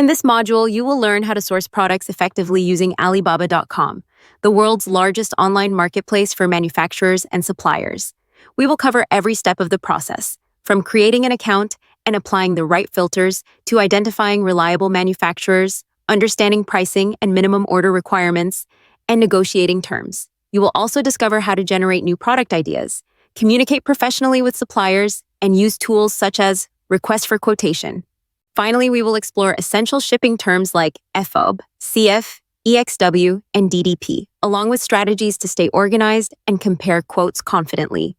In this module, you will learn how to source products effectively using Alibaba.com, the world's largest online marketplace for manufacturers and suppliers. We will cover every step of the process, from creating an account and applying the right filters to identifying reliable manufacturers, understanding pricing and minimum order requirements, and negotiating terms. You will also discover how to generate new product ideas, communicate professionally with suppliers, and use tools such as request for quotation. Finally, we will explore essential shipping terms like FOB, CF, EXW, and DDP, along with strategies to stay organized and compare quotes confidently.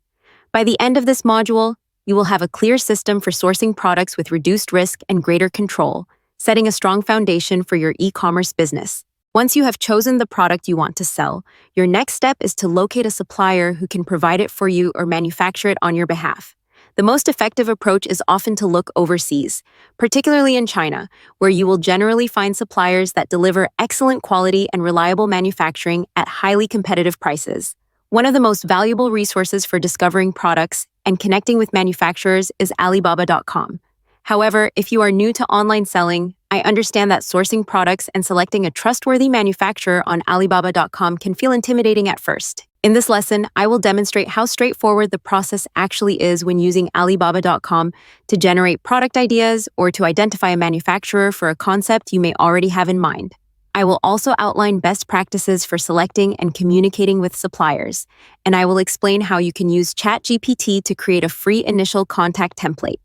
By the end of this module, you will have a clear system for sourcing products with reduced risk and greater control, setting a strong foundation for your e-commerce business. Once you have chosen the product you want to sell, your next step is to locate a supplier who can provide it for you or manufacture it on your behalf. The most effective approach is often to look overseas, particularly in China, where you will generally find suppliers that deliver excellent quality and reliable manufacturing at highly competitive prices. One of the most valuable resources for discovering products and connecting with manufacturers is Alibaba.com. However, if you are new to online selling, I understand that sourcing products and selecting a trustworthy manufacturer on Alibaba.com can feel intimidating at first. In this lesson, I will demonstrate how straightforward the process actually is when using Alibaba.com to generate product ideas or to identify a manufacturer for a concept you may already have in mind. I will also outline best practices for selecting and communicating with suppliers, and I will explain how you can use ChatGPT to create a free initial contact template.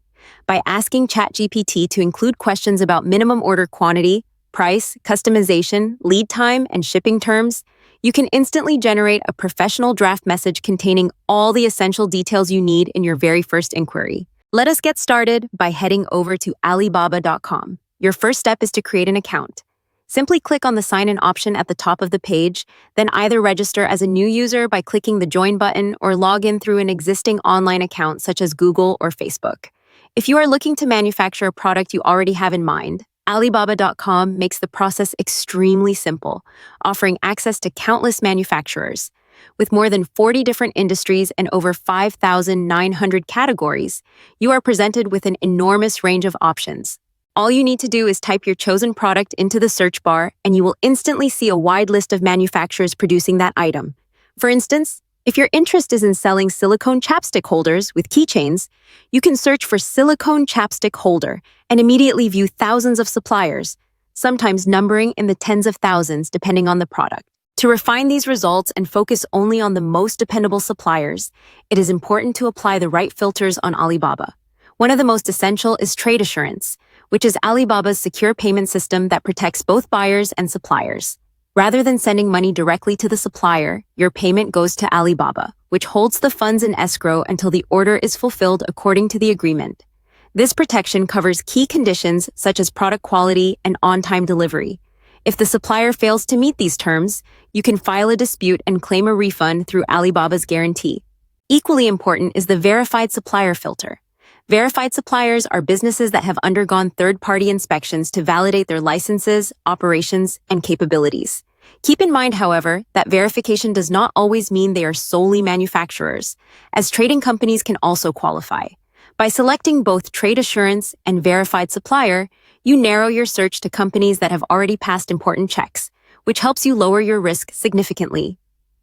By asking ChatGPT to include questions about minimum order quantity, price, customization, lead time, and shipping terms, you can instantly generate a professional draft message containing all the essential details you need in your very first inquiry. Let us get started by heading over to Alibaba.com. Your first step is to create an account. Simply click on the Sign In option at the top of the page, then either register as a new user by clicking the Join button or log in through an existing online account such as Google or Facebook. If you are looking to manufacture a product you already have in mind, Alibaba.com makes the process extremely simple, offering access to countless manufacturers. With more than 40 different industries and over 5,900 categories, you are presented with an enormous range of options. All you need to do is type your chosen product into the search bar, and you will instantly see a wide list of manufacturers producing that item. For instance, if your interest is in selling silicone chapstick holders with keychains, you can search for silicone chapstick holder and immediately view thousands of suppliers, sometimes numbering in the tens of thousands depending on the product. To refine these results and focus only on the most dependable suppliers, it is important to apply the right filters on Alibaba. One of the most essential is Trade Assurance, which is Alibaba's secure payment system that protects both buyers and suppliers. Rather than sending money directly to the supplier, your payment goes to Alibaba, which holds the funds in escrow until the order is fulfilled according to the agreement. This protection covers key conditions such as product quality and on-time delivery. If the supplier fails to meet these terms, you can file a dispute and claim a refund through Alibaba's guarantee. Equally important is the verified supplier filter. Verified suppliers are businesses that have undergone third-party inspections to validate their licenses, operations, and capabilities. Keep in mind, however, that verification does not always mean they are solely manufacturers, as trading companies can also qualify. By selecting both Trade Assurance and Verified Supplier, you narrow your search to companies that have already passed important checks, which helps you lower your risk significantly.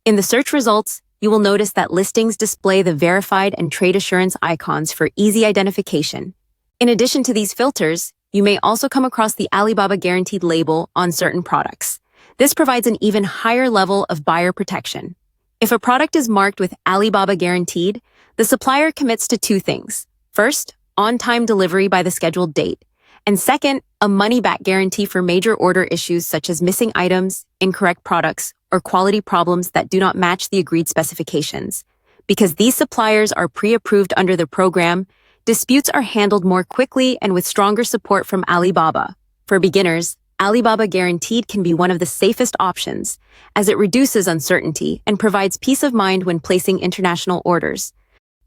In the search results, you will notice that listings display the Verified and Trade Assurance icons for easy identification. In addition to these filters, you may also come across the Alibaba Guaranteed label on certain products. This provides an even higher level of buyer protection. If a product is marked with Alibaba Guaranteed, the supplier commits to two things. First, on-time delivery by the scheduled date. And second, a money-back guarantee for major order issues such as missing items, incorrect products, or quality problems that do not match the agreed specifications. Because these suppliers are pre-approved under the program, disputes are handled more quickly and with stronger support from Alibaba. For beginners, Alibaba Guaranteed can be one of the safest options, as it reduces uncertainty and provides peace of mind when placing international orders.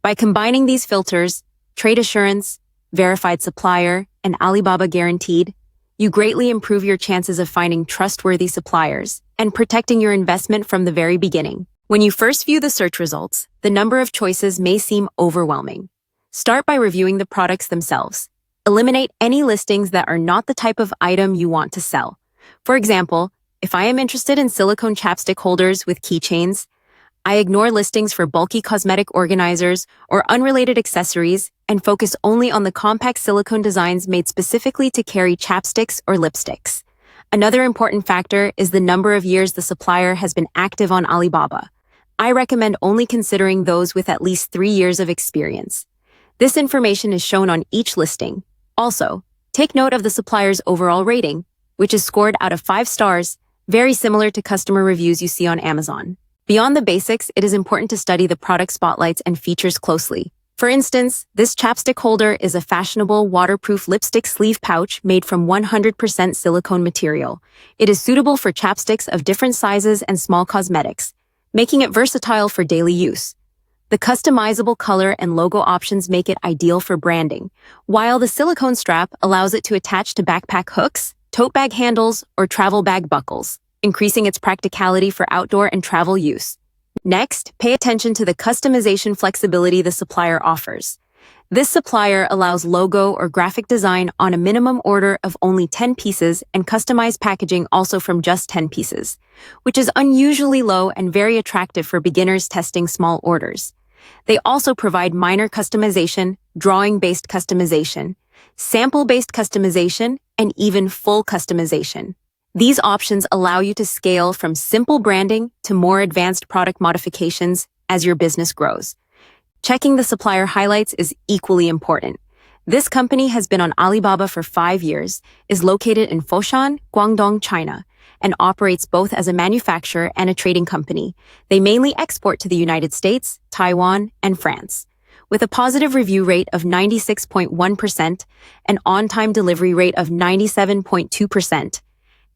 By combining these filters, Trade Assurance, Verified Supplier, and Alibaba Guaranteed, you greatly improve your chances of finding trustworthy suppliers and protecting your investment from the very beginning. When you first view the search results, the number of choices may seem overwhelming. Start by reviewing the products themselves. Eliminate any listings that are not the type of item you want to sell. For example, if I am interested in silicone chapstick holders with keychains, I ignore listings for bulky cosmetic organizers or unrelated accessories and focus only on the compact silicone designs made specifically to carry chapsticks or lipsticks. Another important factor is the number of years the supplier has been active on Alibaba. I recommend only considering those with at least 3 years of experience. This information is shown on each listing. Also, take note of the supplier's overall rating, which is scored out of 5 stars, very similar to customer reviews you see on Amazon. Beyond the basics, it is important to study the product spotlights and features closely. For instance, this chapstick holder is a fashionable, waterproof lipstick sleeve pouch made from 100% silicone material. It is suitable for chapsticks of different sizes and small cosmetics, making it versatile for daily use. The customizable color and logo options make it ideal for branding, while the silicone strap allows it to attach to backpack hooks, tote bag handles, or travel bag buckles, increasing its practicality for outdoor and travel use. Next, pay attention to the customization flexibility the supplier offers. This supplier allows logo or graphic design on a minimum order of only 10 pieces and customized packaging also from just 10 pieces, which is unusually low and very attractive for beginners testing small orders. They also provide minor customization, drawing-based customization, sample-based customization, and even full customization. These options allow you to scale from simple branding to more advanced product modifications as your business grows. Checking the supplier highlights is equally important. This company has been on Alibaba for 5 years, is located in Foshan, Guangdong, China, and operates both as a manufacturer and a trading company. They mainly export to the United States, Taiwan, and France. With a positive review rate of 96.1%, an on-time delivery rate of 97.2%,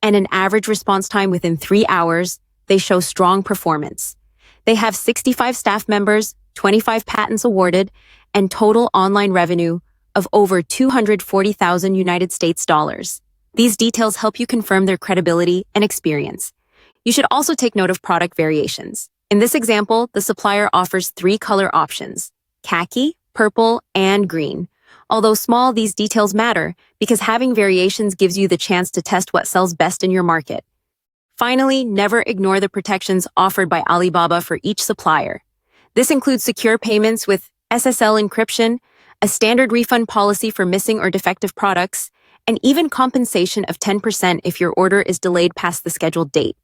and an average response time within 3 hours, they show strong performance. They have 65 staff members, 25 patents awarded, and total online revenue of over 240,000 United States dollars. These details help you confirm their credibility and experience. You should also take note of product variations. In this example, the supplier offers 3 color options: khaki, purple, and green. Although small, these details matter because having variations gives you the chance to test what sells best in your market. Finally, never ignore the protections offered by Alibaba for each supplier. This includes secure payments with SSL encryption, a standard refund policy for missing or defective products, and even compensation of 10% if your order is delayed past the scheduled date.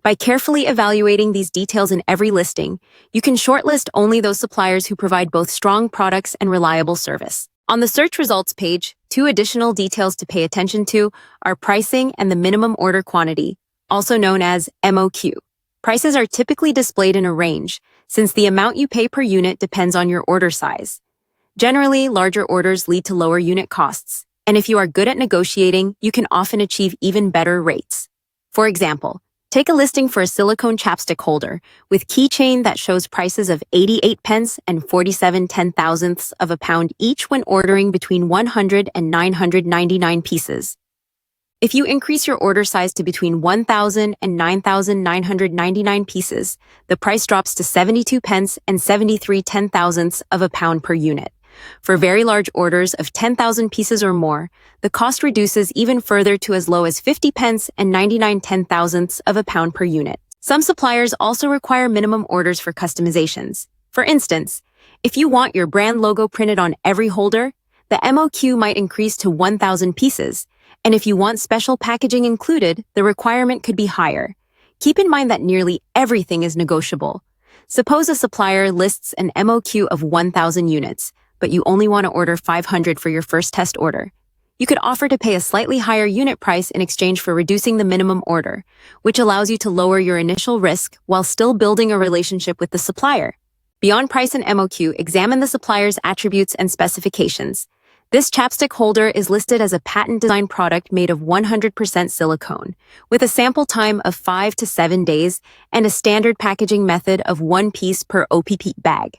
By carefully evaluating these details in every listing, you can shortlist only those suppliers who provide both strong products and reliable service. On the search results page, 2 additional details to pay attention to are pricing and the minimum order quantity, also known as MOQ. Prices are typically displayed in a range, since the amount you pay per unit depends on your order size. Generally, larger orders lead to lower unit costs, and if you are good at negotiating, you can often achieve even better rates. For example, take a listing for a silicone chapstick holder with keychain that shows prices of 88 pence and 47 ten-thousandths of a pound each when ordering between 100 and 999 pieces. If you increase your order size to between 1,000 and 9,999 pieces, the price drops to 72 pence and 73 ten-thousandths of a pound per unit. For very large orders of 10,000 pieces or more, the cost reduces even further to as low as 50 pence and 99 ten-thousandths of a pound per unit. Some suppliers also require minimum orders for customizations. For instance, if you want your brand logo printed on every holder, the MOQ might increase to 1,000 pieces, and if you want special packaging included, the requirement could be higher. Keep in mind that nearly everything is negotiable. Suppose a supplier lists an MOQ of 1,000 units, but you only want to order 500 for your first test order. You could offer to pay a slightly higher unit price in exchange for reducing the minimum order, which allows you to lower your initial risk while still building a relationship with the supplier. Beyond price and MOQ, examine the supplier's attributes and specifications. This chapstick holder is listed as a patent-designed product made of 100% silicone, with a sample time of 5 to 7 days and a standard packaging method of 1 piece per OPP bag.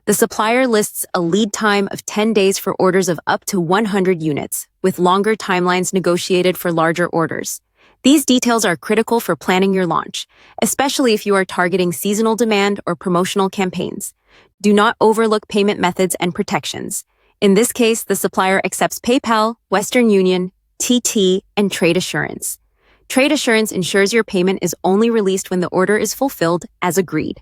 The supplier lists a lead time of 10 days for orders of up to 100 units, with longer timelines negotiated for larger orders. These details are critical for planning your launch, especially if you are targeting seasonal demand or promotional campaigns. Do not overlook payment methods and protections. In this case, the supplier accepts PayPal, Western Union, TT, and Trade Assurance. Trade Assurance ensures your payment is only released when the order is fulfilled as agreed.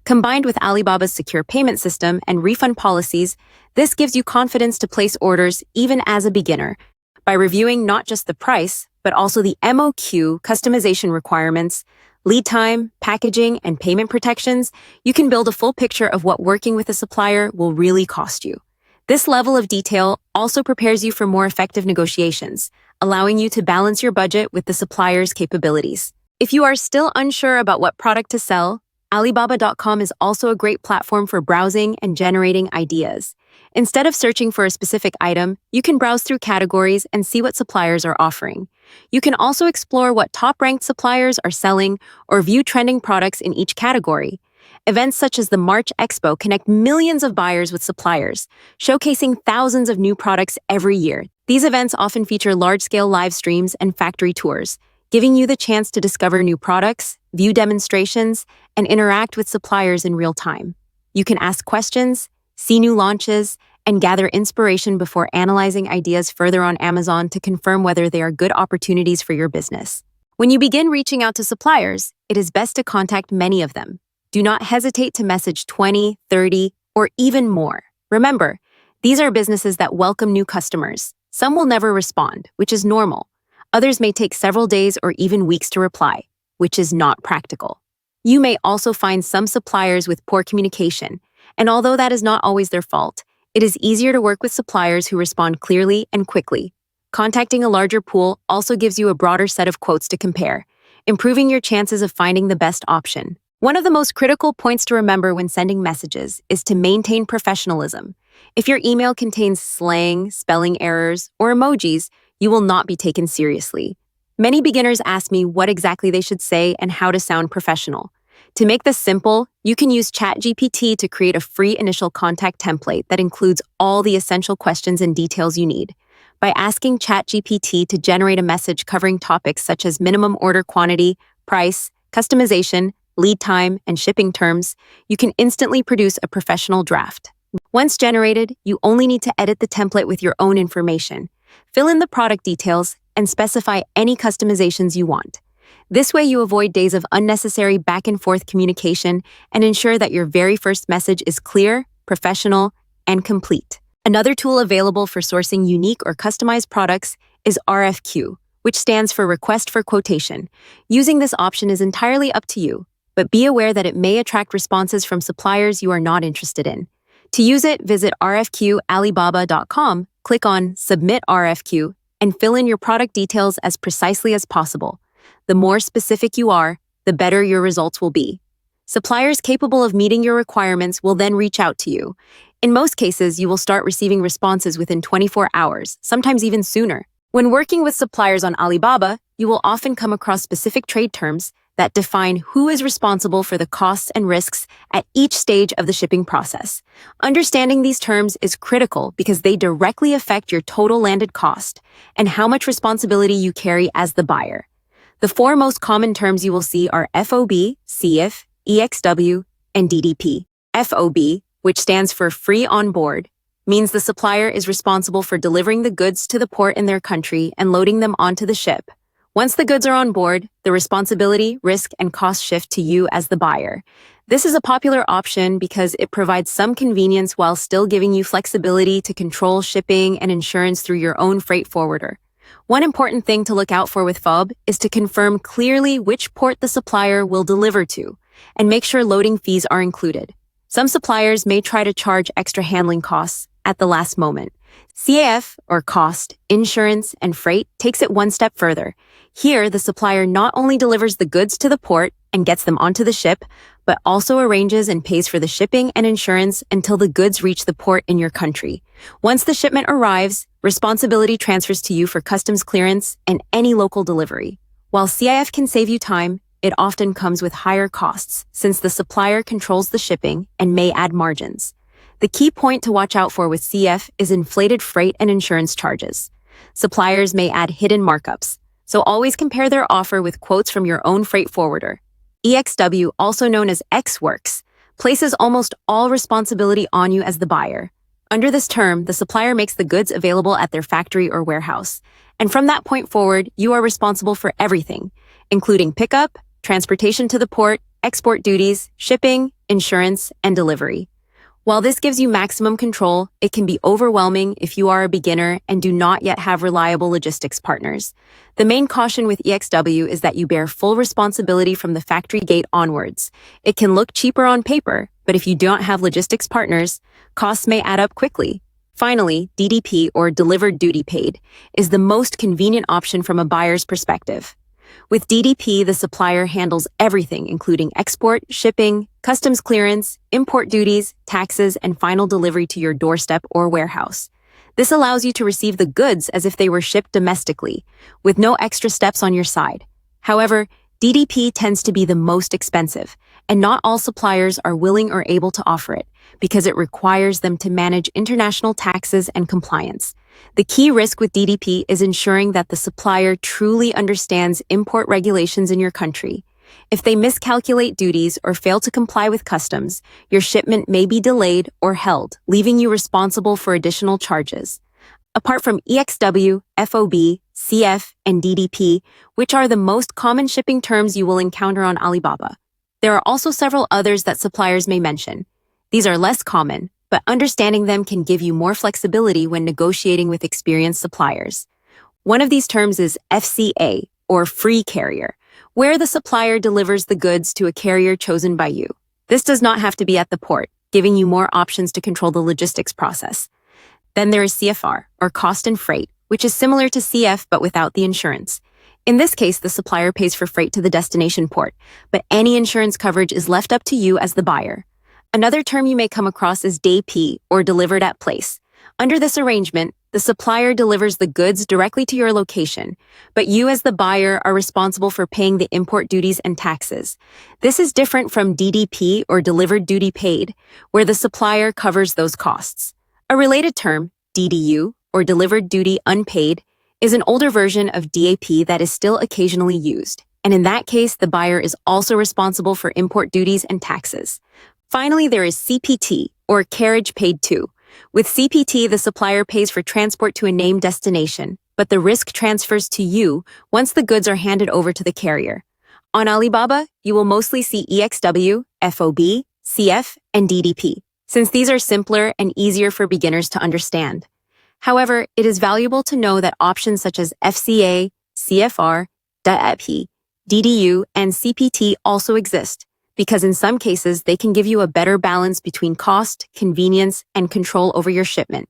Combined with Alibaba's secure payment system and refund policies, this gives you confidence to place orders even as a beginner. By reviewing not just the price, but also the MOQ customization requirements, lead time, packaging, and payment protections, you can build a full picture of what working with a supplier will really cost you. This level of detail also prepares you for more effective negotiations, allowing you to balance your budget with the supplier's capabilities. If you are still unsure about what product to sell, Alibaba.com is also a great platform for browsing and generating ideas. Instead of searching for a specific item, you can browse through categories and see what suppliers are offering. You can also explore what top-ranked suppliers are selling or view trending products in each category. Events such as the March Expo connect millions of buyers with suppliers, showcasing thousands of new products every year. These events often feature large-scale live streams and factory tours, giving you the chance to discover new products, view demonstrations, and interact with suppliers in real time. You can ask questions, see new launches, and gather inspiration before analyzing ideas further on Amazon to confirm whether they are good opportunities for your business. When you begin reaching out to suppliers, it is best to contact many of them. Do not hesitate to message 20, 30, or even more. Remember, these are businesses that welcome new customers. Some will never respond, which is normal. Others may take several days or even weeks to reply, which is not practical. You may also find some suppliers with poor communication, and although that is not always their fault, it is easier to work with suppliers who respond clearly and quickly. Contacting a larger pool also gives you a broader set of quotes to compare, improving your chances of finding the best option. One of the most critical points to remember when sending messages is to maintain professionalism. If your email contains slang, spelling errors, or emojis, you will not be taken seriously. Many beginners ask me what exactly they should say and how to sound professional. To make this simple, you can use ChatGPT to create a free initial contact template that includes all the essential questions and details you need. By asking ChatGPT to generate a message covering topics such as minimum order quantity, price, customization, lead time, and shipping terms, you can instantly produce a professional draft. Once generated, you only need to edit the template with your own information, fill in the product details, and specify any customizations you want. This way, you avoid days of unnecessary back-and-forth communication and ensure that your very first message is clear, professional, and complete. Another tool available for sourcing unique or customized products is RFQ, which stands for Request for Quotation. Using this option is entirely up to you, but be aware that it may attract responses from suppliers you are not interested in. To use it, visit RFQAlibaba.com, click on Submit RFQ, and fill in your product details as precisely as possible. The more specific you are, the better your results will be. Suppliers capable of meeting your requirements will then reach out to you. In most cases, you will start receiving responses within 24 hours, sometimes even sooner. When working with suppliers on Alibaba, you will often come across specific trade terms that define who is responsible for the costs and risks at each stage of the shipping process. Understanding these terms is critical because they directly affect your total landed cost and how much responsibility you carry as the buyer. The four most common terms you will see are FOB, CF, EXW, and DDP. FOB, which stands for Free On Board, means the supplier is responsible for delivering the goods to the port in their country and loading them onto the ship. Once the goods are on board, the responsibility, risk, and cost shift to you as the buyer. This is a popular option because it provides some convenience while still giving you flexibility to control shipping and insurance through your own freight forwarder. One important thing to look out for with FOB is to confirm clearly which port the supplier will deliver to, and make sure loading fees are included. Some suppliers may try to charge extra handling costs at the last moment. CAF, or cost, insurance, and freight, takes it one step further. Here, the supplier not only delivers the goods to the port and gets them onto the ship, but also arranges and pays for the shipping and insurance until the goods reach the port in your country. Once the shipment arrives, responsibility transfers to you for customs clearance and any local delivery. While CIF can save you time, it often comes with higher costs since the supplier controls the shipping and may add margins. The key point to watch out for with CF is inflated freight and insurance charges. Suppliers may add hidden markups, so always compare their offer with quotes from your own freight forwarder. EXW, also known as X Works, places almost all responsibility on you as the buyer. Under this term, the supplier makes the goods available at their factory or warehouse. And from that point forward, you are responsible for everything, including pickup, transportation to the port, export duties, shipping, insurance, and delivery. While this gives you maximum control, it can be overwhelming if you are a beginner and do not yet have reliable logistics partners. The main caution with EXW is that you bear full responsibility from the factory gate onwards. It can look cheaper on paper, but if you don't have logistics partners, costs may add up quickly. Finally, DDP, or Delivered Duty Paid, is the most convenient option from a buyer's perspective. With DDP, the supplier handles everything, including export, shipping, customs clearance, import duties, taxes, and final delivery to your doorstep or warehouse. This allows you to receive the goods as if they were shipped domestically, with no extra steps on your side. However, DDP tends to be the most expensive, and not all suppliers are willing or able to offer it, because it requires them to manage international taxes and compliance. The key risk with DDP is ensuring that the supplier truly understands import regulations in your country. If they miscalculate duties or fail to comply with customs, your shipment may be delayed or held, leaving you responsible for additional charges. Apart from EXW, FOB, CF, and DDP, which are the most common shipping terms you will encounter on Alibaba, there are also several others that suppliers may mention. These are less common, but understanding them can give you more flexibility when negotiating with experienced suppliers. One of these terms is FCA, or free carrier, where the supplier delivers the goods to a carrier chosen by you. This does not have to be at the port, giving you more options to control the logistics process. Then there is CFR, or cost and freight, which is similar to CF but without the insurance. In this case, the supplier pays for freight to the destination port, but any insurance coverage is left up to you as the buyer. Another term you may come across is DAP, or delivered at place. Under this arrangement, the supplier delivers the goods directly to your location, but you as the buyer are responsible for paying the import duties and taxes. This is different from DDP, or delivered duty paid, where the supplier covers those costs. A related term, DDU, or delivered duty unpaid, is an older version of DAP that is still occasionally used, and in that case, the buyer is also responsible for import duties and taxes. Finally, there is CPT, or carriage paid to. With CPT, the supplier pays for transport to a named destination, but the risk transfers to you once the goods are handed over to the carrier. On Alibaba, you will mostly see EXW, FOB, CF, and DDP, since these are simpler and easier for beginners to understand. However, it is valuable to know that options such as FCA, CFR, DAP, DDU, and CPT also exist, because in some cases, they can give you a better balance between cost, convenience, and control over your shipment.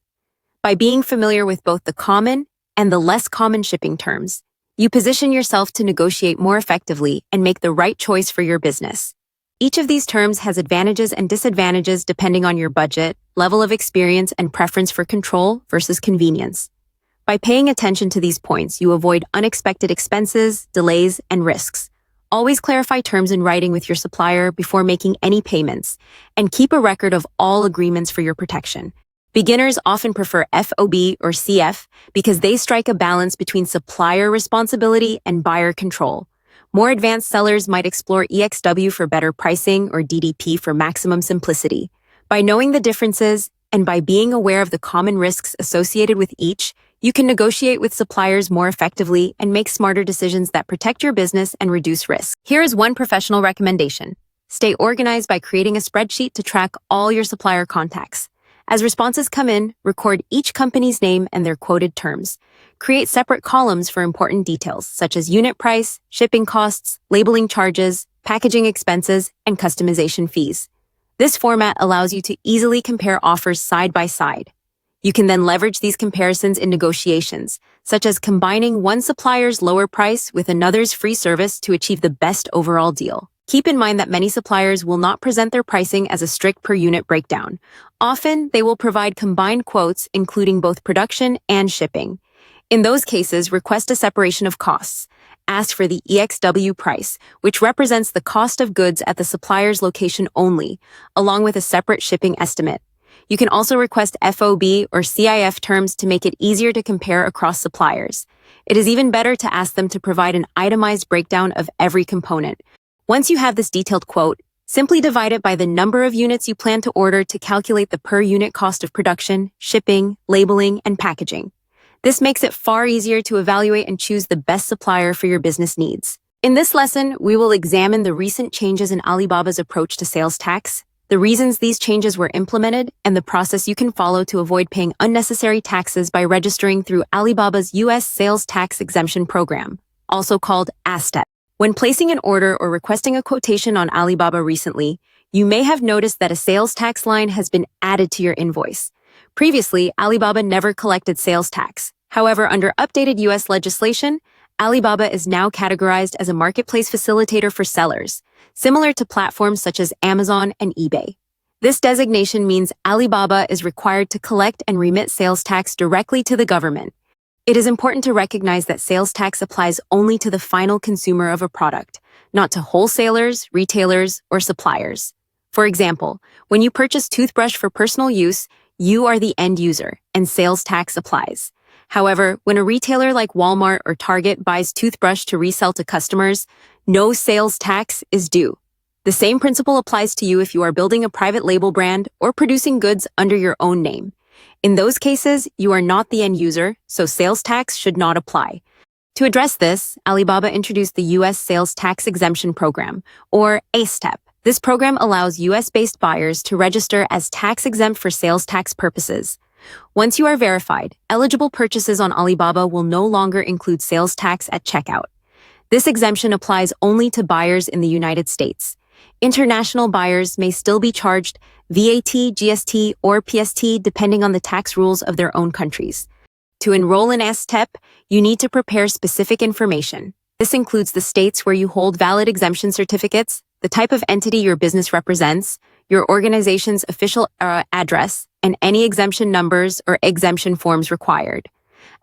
By being familiar with both the common and the less common shipping terms, you position yourself to negotiate more effectively and make the right choice for your business. Each of these terms has advantages and disadvantages depending on your budget, level of experience, and preference for control versus convenience. By paying attention to these points, you avoid unexpected expenses, delays, and risks. Always clarify terms in writing with your supplier before making any payments, and keep a record of all agreements for your protection. Beginners often prefer FOB or CF because they strike a balance between supplier responsibility and buyer control. More advanced sellers might explore EXW for better pricing or DDP for maximum simplicity. By knowing the differences and by being aware of the common risks associated with each, you can negotiate with suppliers more effectively and make smarter decisions that protect your business and reduce risk. Here is one professional recommendation. Stay organized by creating a spreadsheet to track all your supplier contacts. As responses come in, record each company's name and their quoted terms. Create separate columns for important details, such as unit price, shipping costs, labeling charges, packaging expenses, and customization fees. This format allows you to easily compare offers side by side. You can then leverage these comparisons in negotiations, such as combining one supplier's lower price with another's free service to achieve the best overall deal. Keep in mind that many suppliers will not present their pricing as a strict per-unit breakdown. Often, they will provide combined quotes, including both production and shipping. In those cases, request a separation of costs. Ask for the EXW price, which represents the cost of goods at the supplier's location only, along with a separate shipping estimate. You can also request FOB or CIF terms to make it easier to compare across suppliers. It is even better to ask them to provide an itemized breakdown of every component. Once you have this detailed quote, Simply divide it by the number of units you plan to order to calculate the per unit cost of production, shipping, labeling, and packaging. This makes it far easier to evaluate and choose the best supplier for your business needs. In this lesson, we will examine the recent changes in Alibaba's approach to sales tax, the reasons these changes were implemented, and the process you can follow to avoid paying unnecessary taxes by registering through Alibaba's U.S. Sales Tax Exemption Program, also called ASTEP. When placing an order or requesting a quotation on Alibaba recently, you may have noticed that a sales tax line has been added to your invoice. Previously, Alibaba never collected sales tax. However, under updated U.S. legislation, Alibaba is now categorized as a marketplace facilitator for sellers, similar to platforms such as Amazon and eBay. This designation means Alibaba is required to collect and remit sales tax directly to the government. It is important to recognize that sales tax applies only to the final consumer of a product, not to wholesalers, retailers, or suppliers. For example, when you purchase toothbrush for personal use, you are the end user, and sales tax applies. However, when a retailer like Walmart or Target buys toothbrush to resell to customers, no sales tax is due. The same principle applies to you if you are building a private label brand or producing goods under your own name. In those cases, you are not the end user, so sales tax should not apply. To address this, Alibaba introduced the U.S. Sales Tax Exemption Program, or ASTEP. This program allows U.S.-based buyers to register as tax-exempt for sales tax purposes. Once you are verified, eligible purchases on Alibaba will no longer include sales tax at checkout. This exemption applies only to buyers in the United States. International buyers may still be charged VAT, GST, or PST depending on the tax rules of their own countries. To enroll in ASTEP, you need to prepare specific information. This includes the states where you hold valid exemption certificates, the type of entity your business represents, your organization's official address, and any exemption numbers or exemption forms required.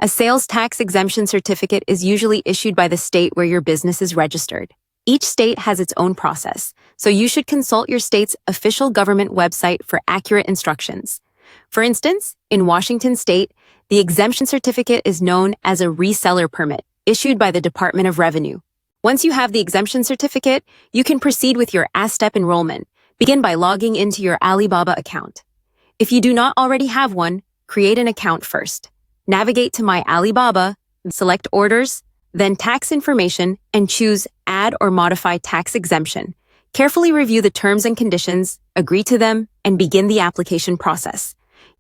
A sales tax exemption certificate is usually issued by the state where your business is registered. Each state has its own process, so you should consult your state's official government website for accurate instructions. For instance, in Washington state, the exemption certificate is known as a reseller permit, issued by the Department of Revenue. Once you have the exemption certificate, you can proceed with your ASTEP enrollment. Begin by logging into your Alibaba account. If you do not already have one, create an account first. Navigate to My Alibaba, select Orders, then Tax Information, and choose Add or Modify Tax Exemption. Carefully review the terms and conditions, agree to them, and begin the application process.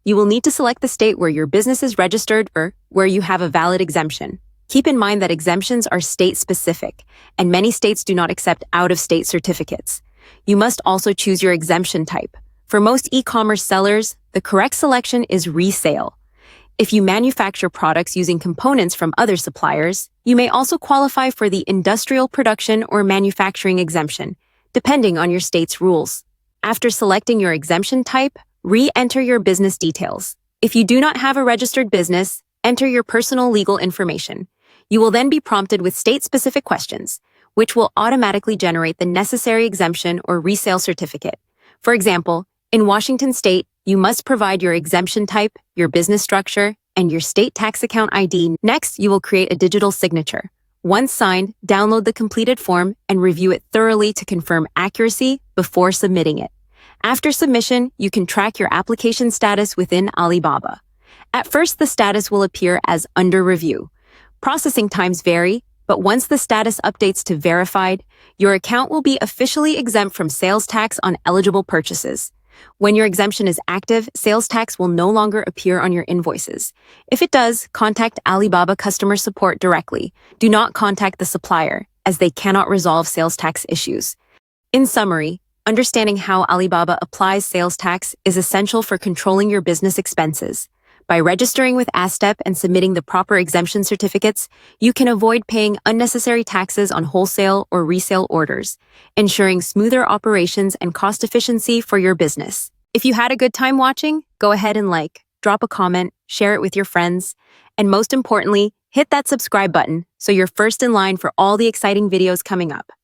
You will need to select the state where your business is registered or where you have a valid exemption. Keep in mind that exemptions are state-specific, and many states do not accept out-of-state certificates. You must also choose your exemption type. For most e-commerce sellers, the correct selection is resale. If you manufacture products using components from other suppliers, you may also qualify for the industrial production or manufacturing exemption, depending on your state's rules. After selecting your exemption type, re-enter your business details. If you do not have a registered business, enter your personal legal information. You will then be prompted with state-specific questions, which will automatically generate the necessary exemption or resale certificate. For example, in Washington state, you must provide your exemption type, your business structure, and your state tax account ID. Next, you will create a digital signature. Once signed, download the completed form and review it thoroughly to confirm accuracy before submitting it. After submission, you can track your application status within Alibaba. At first, the status will appear as under review. Processing times vary, but once the status updates to verified, your account will be officially exempt from sales tax on eligible purchases. When your exemption is active, sales tax will no longer appear on your invoices. If it does, contact Alibaba customer support directly. Do not contact the supplier, as they cannot resolve sales tax issues. In summary, understanding how Alibaba applies sales tax is essential for controlling your business expenses. By registering with ASTEP and submitting the proper exemption certificates, you can avoid paying unnecessary taxes on wholesale or resale orders, ensuring smoother operations and cost efficiency for your business. If you had a good time watching, go ahead and drop a comment, share it with your friends, and most importantly, hit that subscribe button so you're first in line for all the exciting videos coming up.